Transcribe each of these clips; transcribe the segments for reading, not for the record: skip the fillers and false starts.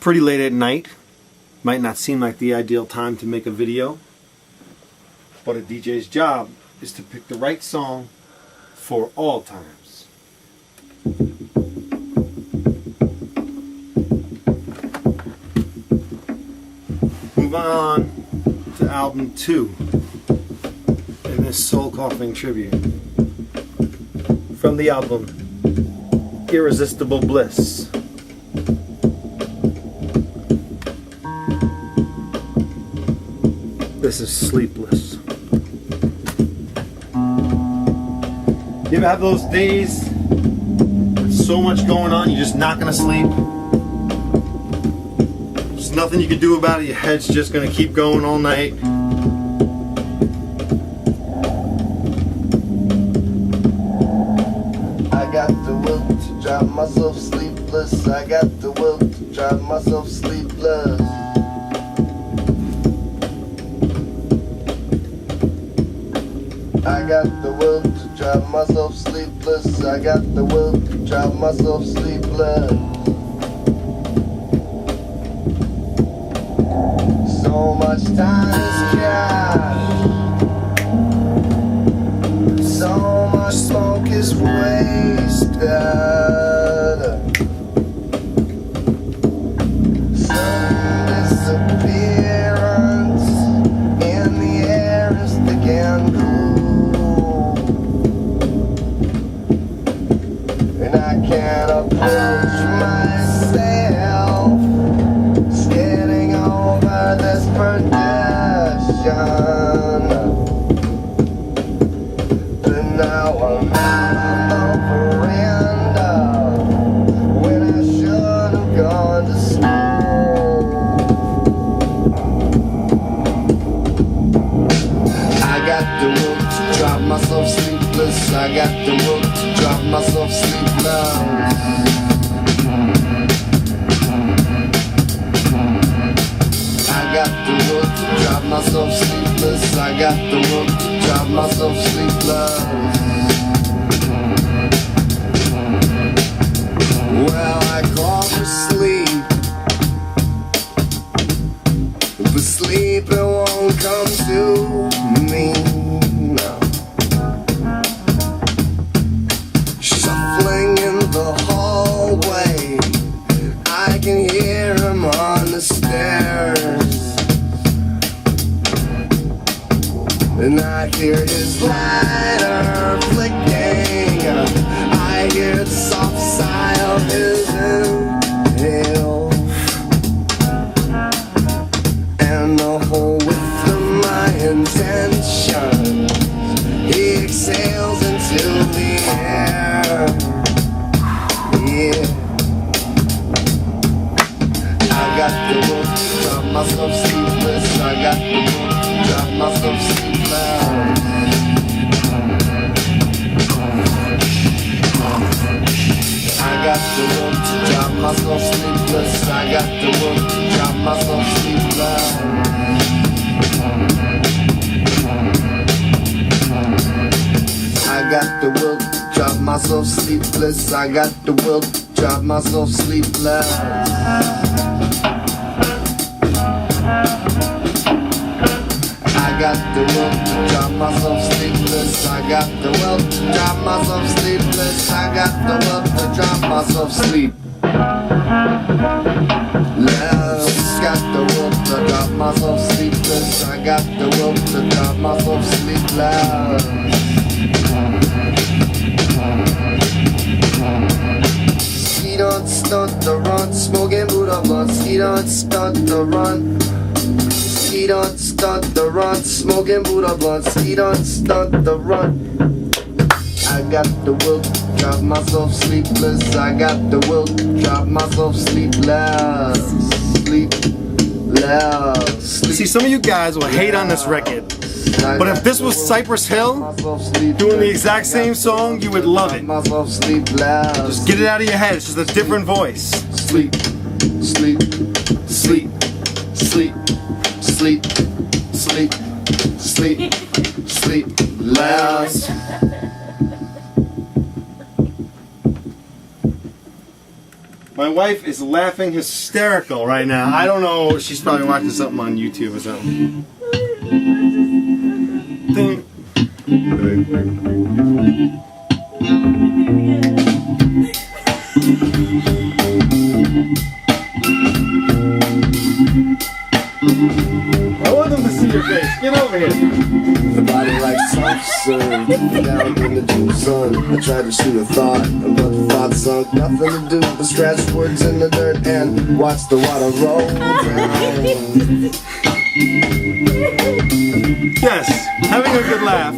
pretty late at night. Might not seem like the ideal time to make a video, but a DJ's job is to pick the right song for all times. Move on to album 2 in this Soul Coughing tribute from the album Irresistible Bliss. This is Sleepless. You ever have those days with so much going on, you're just not gonna sleep? There's nothing you can do about it, your head's just gonna keep going all night. I got the will to drive myself sleepless. I got the will to drive myself sleepless. I got the will to drive myself sleepless. I got the will to drive myself sleepless. So much time is cash. So much smoke is wasted. Some disappearance in the air is again cool. And I can't approach myself, just getting over this perdition. But now I'm out on the veranda when I should have gone to school. I got the will to drive myself sleepless. I got the will to drive myself sleepless. I got the will to drive myself sleepless. I got the will to drive myself sleepless. Well, I call for sleep, but sleep it won't come to me. No. Shuffling in the hallway, I can hear him on the stairs, and I hear his lighter flicking. I hear the soft sigh of his inhale, and the whole width of my intention, he exhales into the air. Yeah, I got the will to drive myself sleepless. I got the will to drive myself sleepless. I got the will to drive myself sleepless. I got the will to drive myself sleepless. I got the will to drive myself sleepless. I got the will to drive myself sleepless. I got the will to drive myself sleepless. I got the will to drive myself sleepless. I got the will to drive myself sleep. Got the will to drive myself sleepless. I got the will to drive myself sleepless. Ski don't start the run, smoking Buddha blunt. Ski don't start the run. Ski don't start the run, smoking Buddha blunt. Ski don't start the run. I got the will to drive myself sleepless. I got the will to drive myself sleepless. See, some of you guys will hate on this record, but if this was Cypress Hill doing the exact same song, you would love it. Just get it out of your head. It's just a different voice. Sleep, sleep, sleep, sleep, sleep, sleep, sleep, sleep, loud. My wife is laughing hysterical right now. I don't know. She's probably watching something on YouTube or something. Ding. I want them to see your face. Get over here. The body like soft serve, down in the June sun. I tried to shoot a thought, but the thought sunk. Nothing to do but scratch words in the dirt and watch the water roll down. Yes, having a good laugh.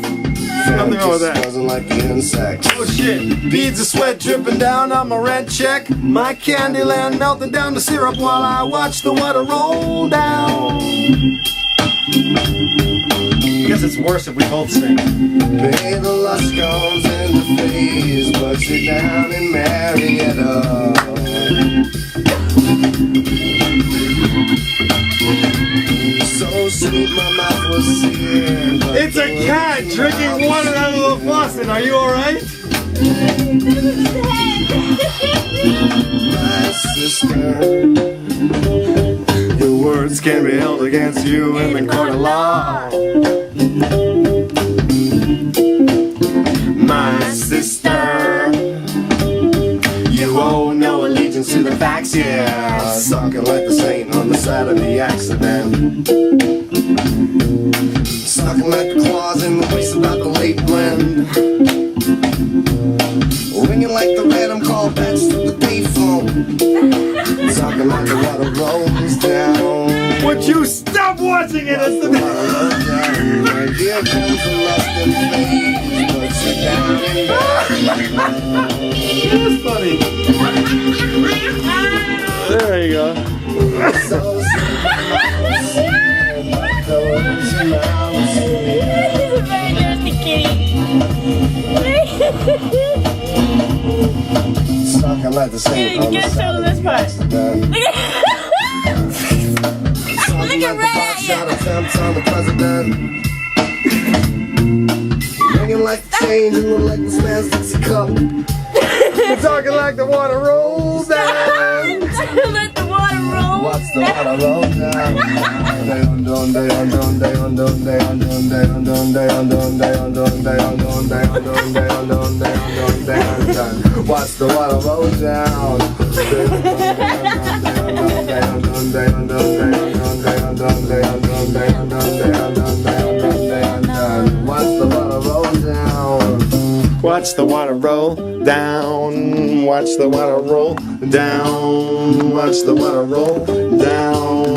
Nothing wrong with that. Buzzing like insects. Oh shit! Beads of sweat dripping down on my red check. My Candyland melting down to syrup while I watch the water roll down. I guess it's worse if we both sing. Babe, the lust comes in the phase, but you're down in Marietta. So sweet, my mouth was seared. It's a cat drinking water out of the faucet. Are you alright? My sister, Your words can be held against you in the court of law. My sister, you owe no allegiance to the facts, yeah. sucking like the saint on the side of the accident. Sucking like the claws in the waist about the late blend. Ringing like the random callbacks to the payphone. Talking like the water rolls down. Would you stop watching it? It's the Water rolls down. Here comes the lust and fate. Puts it down and down. It's funny. There you go. So close your mouth. Very nasty kitty. Sucking like the saint You on the gotta show side of this the part. accident. Look at Red. Shot attempts on the president. Ringing like the change and look like the man's Dixie cup. You're talking like the water rolls down. Let the water roll. Watch the water roll down. Watch the water roll down. Watch the water roll down. Watch the water roll down. Watch the water roll down. Watch the water roll down.